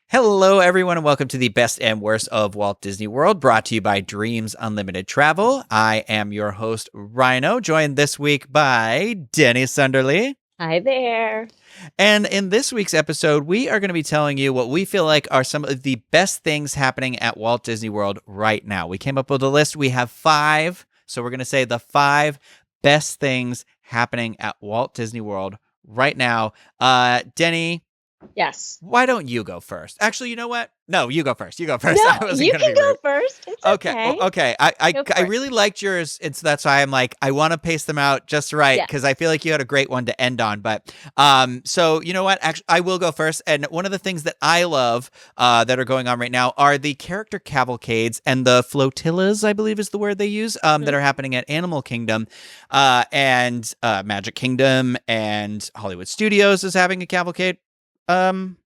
Hello, everyone, and welcome to the best and worst of Walt Disney World, brought to you by Dreams Unlimited Travel. I am your host, Ryno, joined this week by Deni Sunderly. Hi there. And in this week's episode, we are going to be telling you what we feel like are some of the best things happening at Walt Disney World right now. We came up with a list. We have 5. So we're going to say the 5 best things happening at Walt Disney World right now. Deni, Yes. why don't you go first? Actually, you know what? No, you go first. You go first. No, I wasn't you going to can be go rude. first. It's Okay. okay. Okay. I Go I for it. really liked yours. It's that's why I'm like I want to pace them out just right because I Yes. feel like you had a great one to end on. But so you know what? Actually, I will go first. And one of the things that I love that are going on right now are the character cavalcades and the flotillas, I believe is the word they use, that Mhm. are happening at Animal Kingdom, and Magic Kingdom and Hollywood Studios is having a cavalcade. Um,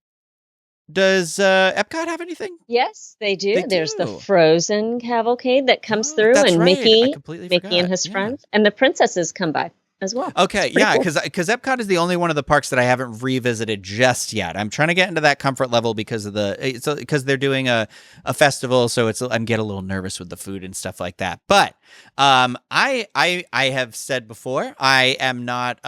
does Epcot have anything? Yes, they They do. There's the do. Frozen cavalcade that comes Oh, through, that's and right. I Mickey, completely Mickey and forgot. his Yeah. friends, and the princesses come by as well. It's Okay, pretty yeah, cool. because Epcot is the only one of the parks that I haven't revisited just yet. I'm trying to get into that comfort level because of because they're doing a festival, so I'm getting a little nervous with the food and stuff like that. But I have said before I am not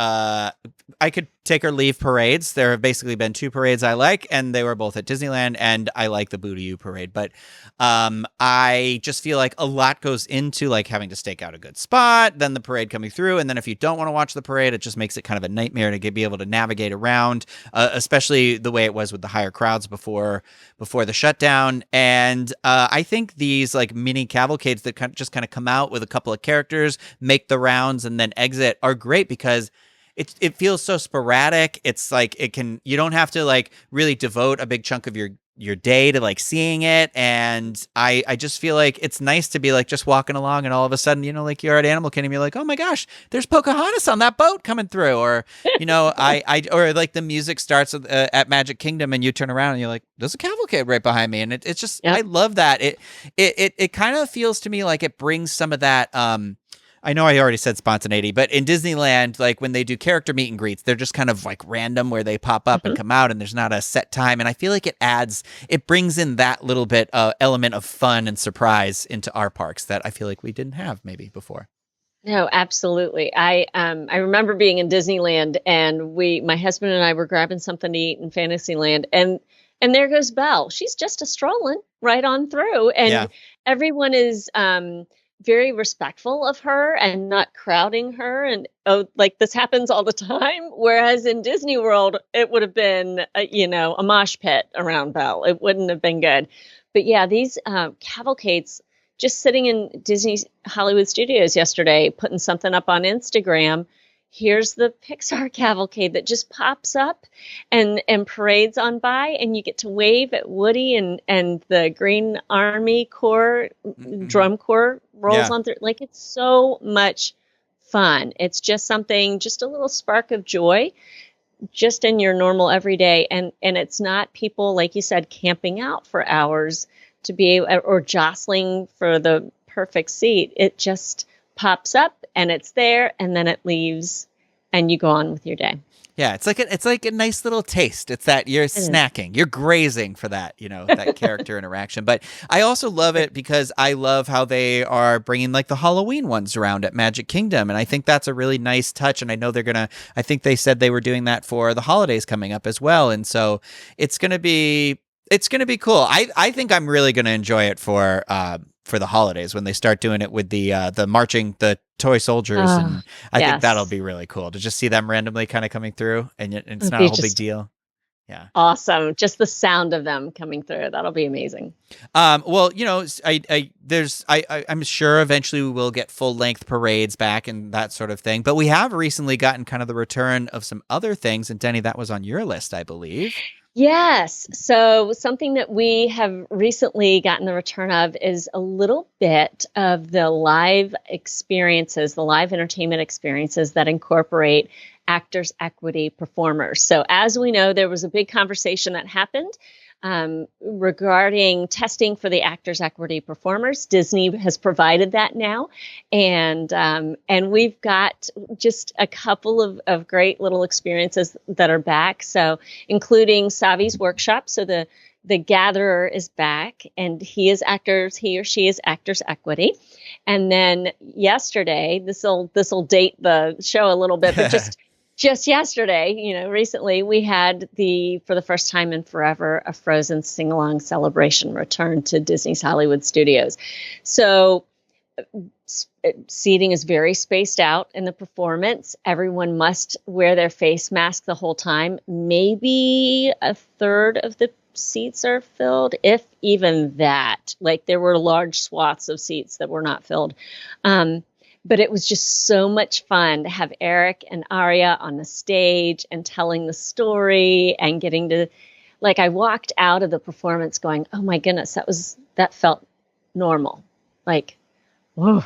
I could take or leave parades. There have basically been 2 parades I like, and they were both at Disneyland, and I like the Boo-to-You parade. But I just feel like a lot goes into like having to stake out a good spot, then the parade coming through, and then if you don't want to watch the parade, it just makes it kind of a nightmare to be able to navigate around, especially the way it was with the higher crowds before the shutdown. And I think these like mini cavalcades that just kind of come out with a couple of characters, make the rounds, and then exit are great because it feels so sporadic. It's like you don't have to like really devote a big chunk of your day to like seeing it. And I just feel like it's nice to be like just walking along and all of a sudden, like you're at Animal Kingdom, you're like, oh my gosh, there's Pocahontas on that boat coming through. Or, or like the music starts at Magic Kingdom and you turn around and you're like, there's a cavalcade right behind me. And it's just, I Yep. love that. It kind of feels to me like it brings some of that, I know I already said spontaneity, but in Disneyland, like when they do character meet and greets, they're just kind of like random where they pop up and Mhm. come out and there's not a set time. And I feel like it brings in that little bit element of fun and surprise into our parks that I feel like we didn't have maybe before. No, absolutely. I remember being in Disneyland, and my husband and I were grabbing something to eat in Fantasyland, and there goes Belle. She's just a strolling right on through, Yeah. and everyone is very respectful of her and not crowding her. And oh, like this happens all the time. Whereas in Disney World, it would have been a mosh pit around Belle. It wouldn't have been good. But yeah, these cavalcades, just sitting in Disney Hollywood Studios yesterday, putting something up on Instagram. Here's the Pixar cavalcade that just pops up and parades on by, and you get to wave at Woody, and the Green Army Corps Mm-hmm. drum corps rolls Yeah. on through. Like, it's so much fun. It's just something, just a little spark of joy, just in your normal everyday. And it's not people, like you said, camping out for hours to be or jostling for the perfect seat. It just pops up and it's there, and then it leaves, and you go on with your day. Yeah, it's like a nice little taste. It's that you're It is. snacking, you're grazing for that, that character interaction. But I also love it because I love how they are bringing like the Halloween ones around at Magic Kingdom, and I think that's a really nice touch. And I know they're gonna. I think they said they were doing that for the holidays coming up as well, and so it's gonna be cool. I think I'm really gonna enjoy it for the holidays when they start doing it with the marching the toy soldiers, Oh, and I think that'll yes. be really cool to just see them randomly kind of coming through, and it's It'll not a be whole big just deal. Yeah. awesome. Just the sound of them coming through. That'll be amazing. Well, I'm sure eventually we will get full length parades back and that sort of thing. But we have recently gotten kind of the return of some other things, and Denny, that was on your list, I believe. Yes. So something that we have recently gotten the return of is a little bit of the live experiences, the live entertainment experiences that incorporate Actors Equity performers. So as we know, there was a big conversation that happened regarding testing for the Actors Equity performers. Disney has provided that now, and we've got just a couple of great little experiences that are back. So including Savi's workshop. So the Gatherer is back, and he or she is Actors Equity. And then yesterday, this will date the show a little bit, but just yesterday, recently, we had for the first time in forever, a Frozen sing-along celebration return to Disney's Hollywood Studios. So seating is very spaced out in the performance. Everyone must wear their face mask the whole time. Maybe a third of the seats are filled, if even that. Like, there were large swaths of seats that were not filled. But it was just so much fun to have Eric and Aria on the stage and telling the story and getting to, like, I walked out of the performance going, oh my goodness, that felt normal. Like, whoa.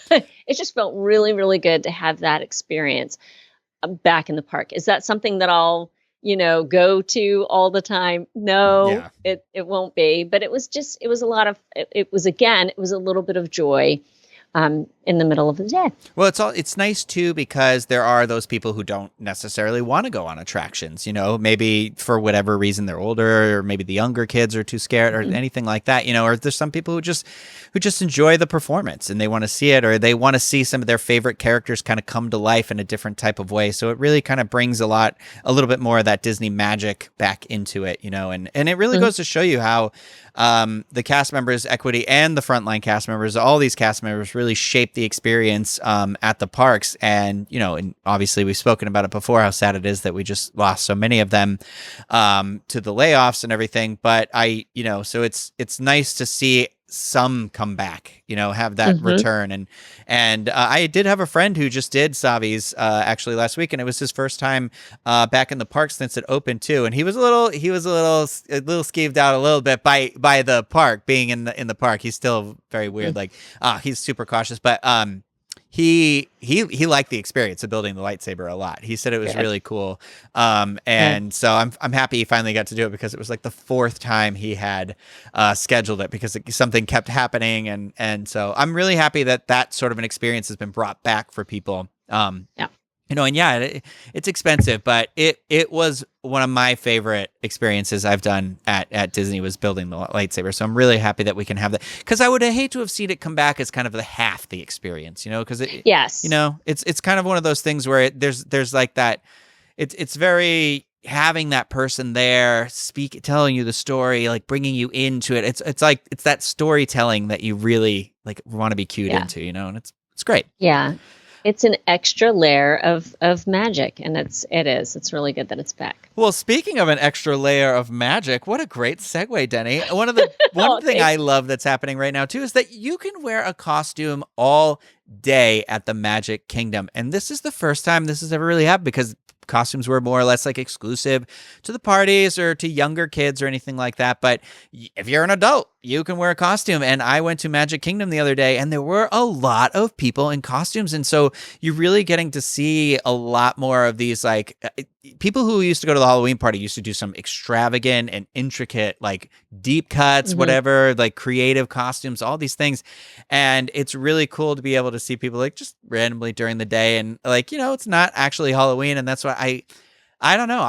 It just felt really, really good to have that experience back in the park. Is that something that I'll, go to all the time? No, yeah. It won't be, but it was a little bit of joy in the middle of the day. Well, it's nice too, because there are those people who don't necessarily want to go on attractions, maybe for whatever reason they're older, or maybe the younger kids are too scared, or anything like that, or there's some people who just enjoy the performance and they want to see it, or they want to see some of their favorite characters kind of come to life in a different type of way. So it really kind of brings a little bit more of that Disney magic back into it, and it really goes to show you how the cast members, Equity, and the frontline cast members, all these cast members really shape the experience at the parks. And and obviously we've spoken about it before, how sad it is that we just lost so many of them to the layoffs and everything. But so it's nice to see some come back, have that return. And I did have a friend who just did Savi's actually last week, and it was his first time back in the park since it opened too. And he was a little skeeved out a little bit by the park, being in the park. He's still very weird, like he's super cautious, but he liked the experience of building the lightsaber a lot. He said it was really cool. And so I'm happy he finally got to do it, because it was like the fourth time he had scheduled it, because something kept happening. And so I'm really happy that sort of an experience has been brought back for people. It's expensive, but it was one of my favorite experiences I've done at Disney, was building the lightsaber. So I'm really happy that we can have that, because I would hate to have seen it come back as kind of half the experience, because it's kind of one of those things where there's like that. It's very, having that person there telling you the story, like bringing you into it. It's like, it's that storytelling that you really like want to be cued into, and it's great. Yeah. It's an extra layer of magic, and it's really good that it's back. Well, speaking of an extra layer of magic, what a great segue, Deni. One thing I love that's happening right now too is that you can wear a costume all day at the Magic Kingdom, and this is the first time this has ever really happened, because costumes were more or less like exclusive to the parties or to younger kids or anything like that. But if you're an adult, you can wear a costume. And I went to Magic Kingdom the other day, and there were a lot of people in costumes. And so you're really getting to see a lot more of these, like, people who used to go to the Halloween party used to do some extravagant and intricate, like deep cuts, whatever, like creative costumes, all these things. And it's really cool to be able to see people like just randomly during the day, and like, it's not actually Halloween. And that's why I don't know.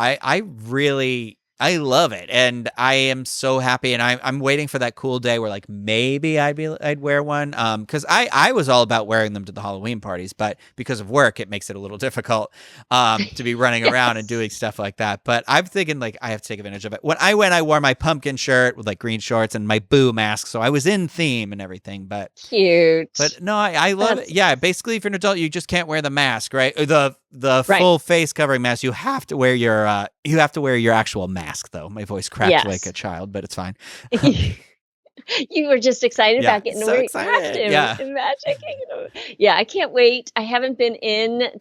I love it, and I am so happy, and I'm waiting for that cool day where like maybe I'd wear one, because I was all about wearing them to the Halloween parties, but because of work it makes it a little difficult to be running around and doing stuff like that. But I'm thinking like I have to take advantage of it. When I went, I wore my pumpkin shirt with like green shorts and my Boo mask, so I was in theme and everything. But cute. But no, I love it. Yeah, basically, if you're an adult, you just can't wear the mask, right? The full face covering mask. You have to wear your actual mask, though. My voice cracked like a child, but it's fine. You were just excited about getting to wear your costume in Magic Kingdom. Yeah, I can't wait. I haven't been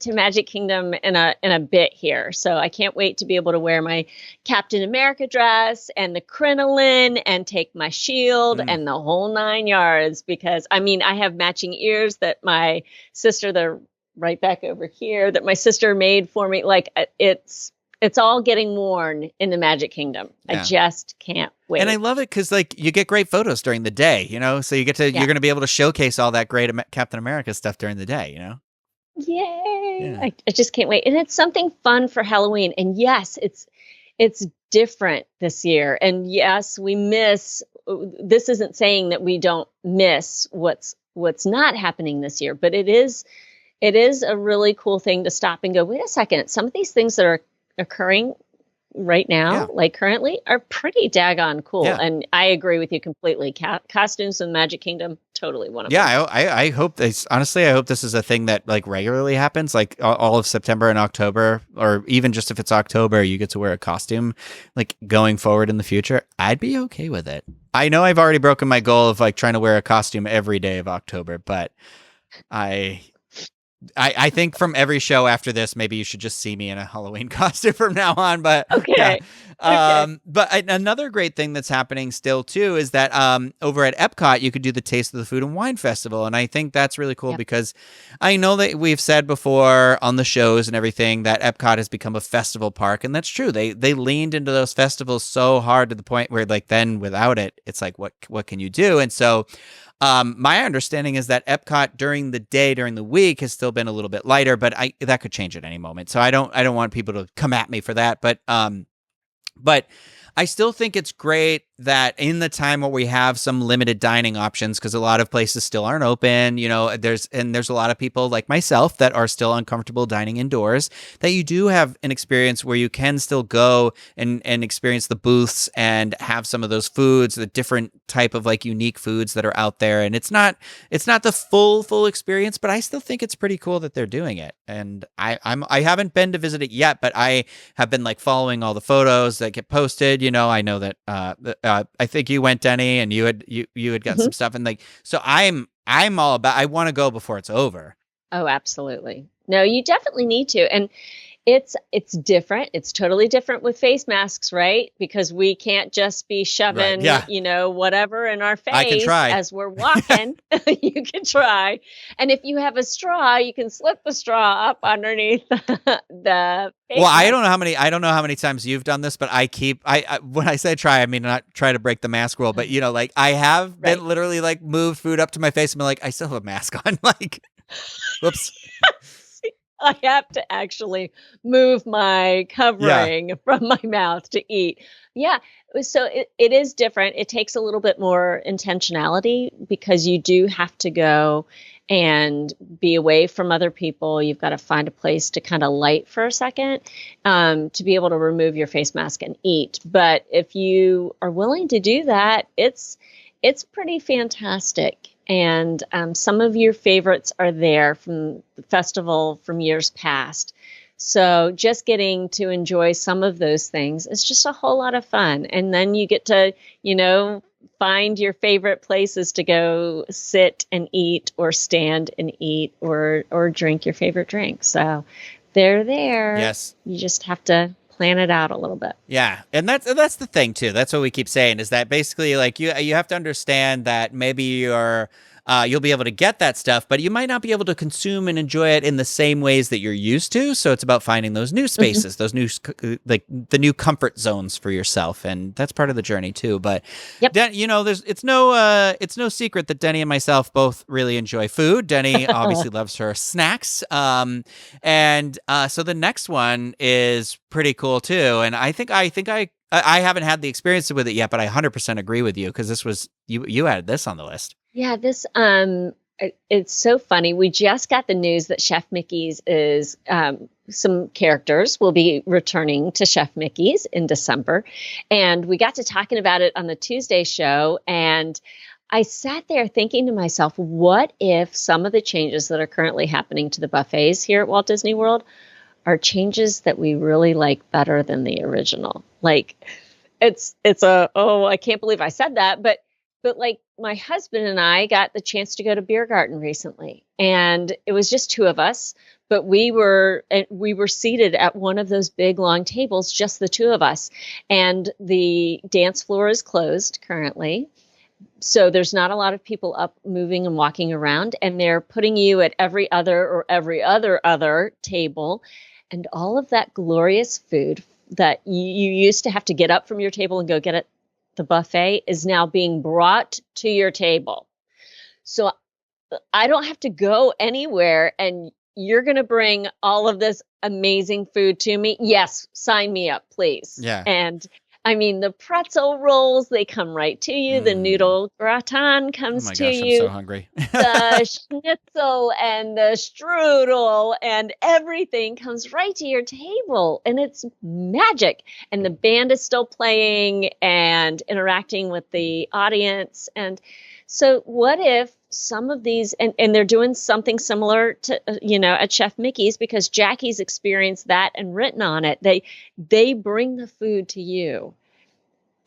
to Magic Kingdom in a bit here, so I can't wait to be able to wear my Captain America dress and the crinoline and take my shield and the whole 9 yards. Because I have matching ears that my sister, the right back over here that my sister made for me. Like it's all getting worn in the Magic Kingdom. I Yeah. just can't wait. And I love it because like you get great photos during the day, you know, so you're going to be able to showcase all that great Captain America stuff during the day, you know? Yay. Yeah. I just can't wait. And it's something fun for Halloween. And yes, it's different this year. And yes, we miss, this isn't saying that we don't miss what's not happening this year, but it is a really cool thing to stop and go, wait a second, some of these things that are occurring right now, like currently, are pretty daggone cool. Yeah. And I agree with you completely. Costumes in Magic Kingdom, totally one of them. Yeah, I hope this, honestly, I hope this is a thing that like regularly happens, like all of September and October, or even just if it's October, you get to wear a costume like going forward in the future. I'd be okay with it. I know I've already broken my goal of like trying to wear a costume every day of October, but I think from every show after this, maybe you should just see me in a Halloween costume from now on. But okay. But another great thing that's happening still too is that over at Epcot you could do the Taste of the Food and Wine Festival, and I think that's really cool because I know that we've said before on the shows and everything that Epcot has become a festival park, and that's true. They leaned into those festivals so hard to the point where like then without it, it's like what can you do? And so. My understanding is that Epcot during the day, during the week, has still been a little bit lighter, but that could change at any moment. So I don't want people to come at me for that. But I still think it's great that in the time where we have some limited dining options, because a lot of places still aren't open, you know, there's a lot of people like myself that are still uncomfortable dining indoors, that you do have an experience where you can still go and experience the booths and have some of those foods, the different type of like unique foods that are out there. And it's not the full experience, but I still think it's pretty cool that they're doing it. And I haven't been to visit it yet, but I have been like following all the photos that get posted. You know, I know that I think you went, Deni, and you had gotten some stuff, and like, so I'm all about. I want to go before it's over. Oh, absolutely. No, you definitely need to, and it's different. It's totally different with face masks, right? Because we can't just be shoving, you know, whatever in our face. I can try. As we're walking. You can try, and if you have a straw, you can slip the straw up underneath the face well, mask. I don't know how many times you've done this, but I when I say try, I mean not try to break the mask rule, but you know, like I have been literally like moved food up to my face and been like, I still have a mask on, like, whoops. I have to actually move my covering from my mouth to eat. Yeah. So it is different. It takes a little bit more intentionality because you do have to go and be away from other people. You've got to find a place to kind of light for a second to be able to remove your face mask and eat. But if you are willing to do that, it's pretty fantastic. And some of your favorites are there from the festival from years past. So just getting to enjoy some of those things is just a whole lot of fun. And then you get to, you know, find your favorite places to go sit and eat or stand and eat or drink your favorite drink. So they're there. Yes. You just have to plan it out a little bit. Yeah. And that's the thing too. That's what we keep saying, is that basically like you have to understand that maybe you'll be able to get that stuff, but you might not be able to consume and enjoy it in the same ways that you're used to. So it's about finding those new spaces, those new, like the new comfort zones for yourself. And that's part of the journey too. But you know, it's no secret that Deni and myself both really enjoy food. Deni obviously loves her snacks. So the next one is pretty cool too. And I think I haven't had the experience with it yet, but I 100% agree with you, because this was, you added this on the list. Yeah, this it's so funny. We just got the news that Chef Mickey's is some characters will be returning to Chef Mickey's in December. And we got to talking about it on the Tuesday show, and I sat there thinking to myself, what if some of the changes that are currently happening to the buffets here at Walt Disney World are changes that we really like better than the original? Like I can't believe I said that, but like my husband and I got the chance to go to Beer Garden recently, and it was just two of us, but we were seated at one of those big long tables, just the two of us, and the dance floor is closed currently. So there's not a lot of people up moving and walking around, and they're putting you at every other table, and all of that glorious food that you used to have to get up from your table and go get at the buffet is now being brought to your table. So I don't have to go anywhere, and you're going to bring all of this amazing food to me. Yes, sign me up, please. Yeah. And I mean, the pretzel rolls, they come right to you. The noodle gratin comes to you. I'm so hungry. The schnitzel and the strudel and everything comes right to your table. And it's magic. And the band is still playing and interacting with the audience. And so what if some of these, and they're doing something similar to, at Chef Mickey's, because Jackie's experienced that and written on it. They bring the food to you.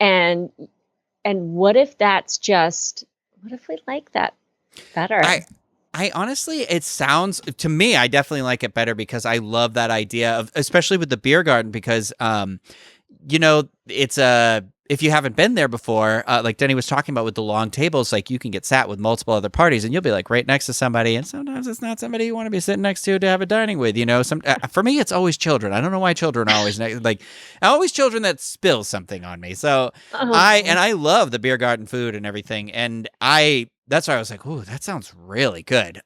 And what if we like that better? I honestly, it sounds to me, I definitely like it better because I love that idea of, especially with the beer garden, because, it's if you haven't been there before, like Deni was talking about with the long tables, like you can get sat with multiple other parties and you'll be like right next to somebody. And sometimes it's not somebody you want to be sitting next to have a dining with, for me, it's always children. I don't know why children are always always children that spill something on me. So I love the beer garden food and everything. And that's why I was like, ooh, that sounds really good.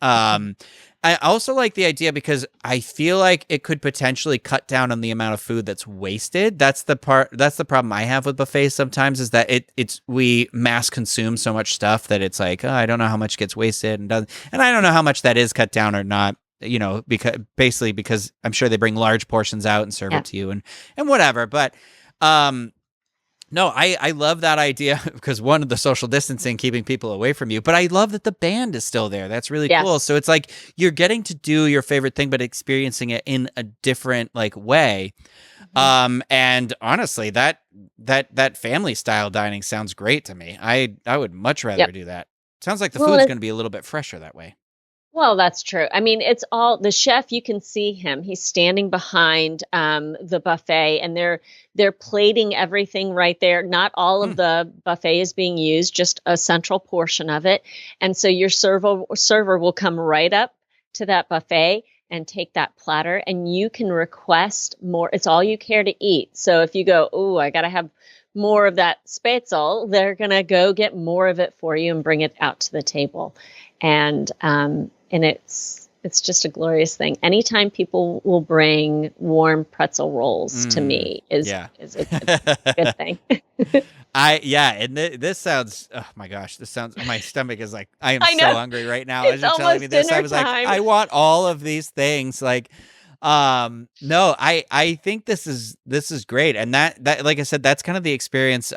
I also like the idea because I feel like it could potentially cut down on the amount of food that's wasted. That's the problem I have with buffets sometimes, is that we mass consume so much stuff that it's like, oh, I don't know how much gets wasted and I don't know how much that is cut down or not, because I'm sure they bring large portions out and serve it to you and whatever. But no, I love that idea because one of the social distancing, keeping people away from you, but I love that the band is still there. That's really cool. So it's like you're getting to do your favorite thing, but experiencing it in a different way. And honestly, that family style dining sounds great to me. I would much rather do that. Sounds like the food's going to be a little bit fresher that way. Well, that's true. I mean, it's all the chef. You can see him. He's standing behind the buffet, and they're plating everything right there. Not all of the buffet is being used, just a central portion of it. And so your server will come right up to that buffet and take that platter, and you can request more. It's all you care to eat. So if you go, oh, I got to have more of that spätzle, they're going to go get more of it for you and bring it out to the table. And it's just a glorious thing. Anytime people will bring warm pretzel rolls to me is a good thing. And this sounds, oh my gosh, my stomach is like, I am so hungry right now. As you're telling me this, I was like, I want all of these things. No, I think this is great. And that, like I said, that's kind of the experience.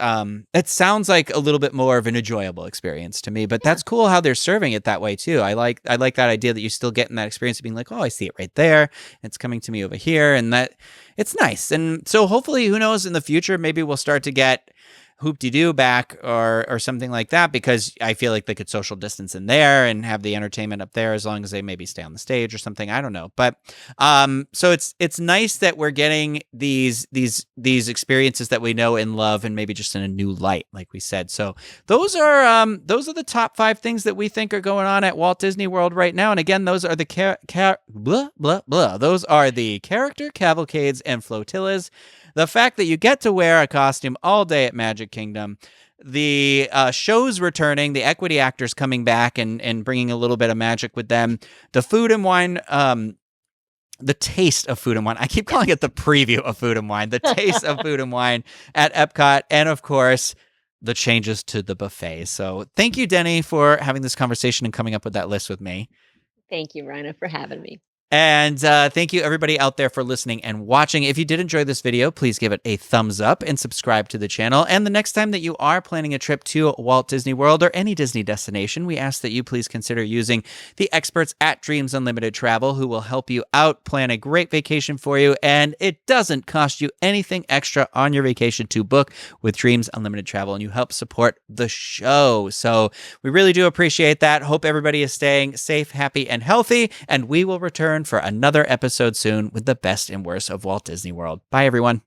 It sounds like a little bit more of an enjoyable experience to me, but that's cool how they're serving it that way too. I like that idea that you still getting that experience of being like, oh, I see it right there. It's coming to me over here. And that it's nice. And so hopefully, who knows, in the future, maybe we'll start to get Hoop-de-Doo back or something like that, because I feel like they could social distance in there and have the entertainment up there as long as they maybe stay on the stage or something. I don't know. But so it's nice that we're getting these experiences that we know and love, and maybe just in a new light, like we said. So those are the top 5 things that we think are going on at Walt Disney World right now. And again, those are the those are the character cavalcades and flotillas. The fact that you get to wear a costume all day at Magic Kingdom, the shows returning, the equity actors coming back and bringing a little bit of magic with them, the food and wine, the taste of food and wine. I keep calling it the preview of food and wine, the taste of food and wine at Epcot, and of course, the changes to the buffet. So thank you, Deni, for having this conversation and coming up with that list with me. Thank you, Ryno, for having me. And thank you, everybody out there, for listening and watching. If you did enjoy this video, please give it a thumbs up and subscribe to the channel. And the next time that you are planning a trip to Walt Disney World or any Disney destination, we ask that you please consider using the experts at Dreams Unlimited Travel, who will help you out, plan a great vacation for you. And it doesn't cost you anything extra on your vacation to book with Dreams Unlimited Travel, and you help support the show. So we really do appreciate that. Hope everybody is staying safe, happy, and healthy. And we will return for another episode soon with the best and worst of Walt Disney World. Bye, everyone.